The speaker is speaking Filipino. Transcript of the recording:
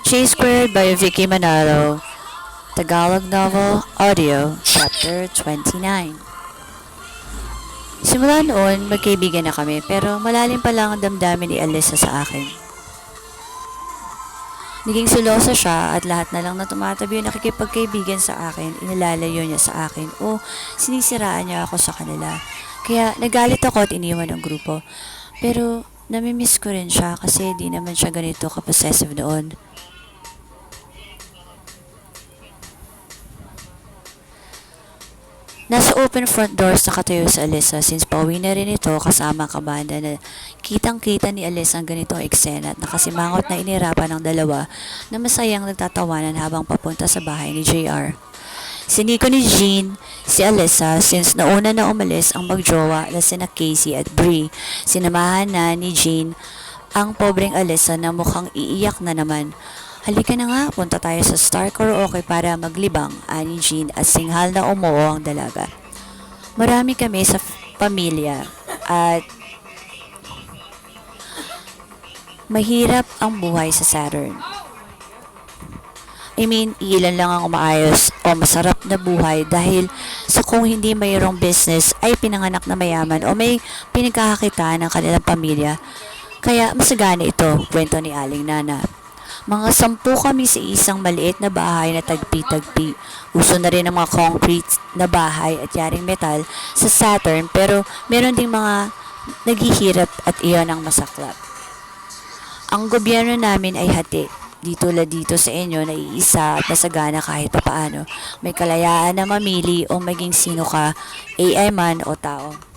J Squared by Vicky Manalo, Tagalog Novel, Audio, Chapter 29. Simula noon, magkaibigan na kami pero malalim pa lang ang damdamin ni Alyssa sa akin. Naging selosa siya at lahat na lang na tumatabi yung nakikipagkaibigan sa akin, inilalayo niya sa akin o sinisiraan niya ako sa kanila. Kaya nagalit ako at iniwan ang grupo. Pero namimiss ko rin siya kasi di naman siya ganito ka-possessive noon. Nasa open front doors nakatayo sa Alyssa since pauwi na rin ito kasama ang kabanda na kitang-kita ni Alyssa ang ganitong eksena at nakasimangot na inirapan ng dalawa na masayang nagtatawanan habang papunta sa bahay ni JR. Siniko ni Jean si Alyssa since nauna na umalis ang magjowa na sina Casey at Bree. Sinamahan na ni Jean ang pobreng Alyssa na mukhang iiyak na naman. Halika na nga, punta tayo sa Star Karaoke para maglibang, ani Jean at singhal na umuo ang dalaga. Marami kami sa pamilya at mahirap ang buhay sa Saturn. Ilan lang ang maayos o masarap na buhay dahil sa kung hindi mayroong business ay pinanganak na mayaman o may pinagkakakitaan ng kanilang pamilya. Kaya masagana ito, kwento ni Aling Nana. Mga 10 kami sa isang maliit na bahay na tagpi-tagpi. Uso na rin ang mga concrete na bahay at yaring metal sa Saturn pero meron ding mga naghihirap at iyon ang masaklap. Ang gobyerno namin ay hati. Di tulad dito sa inyo na iisa at masagana kahit papaano. May kalayaan na mamili o maging sino ka, AI man o tao.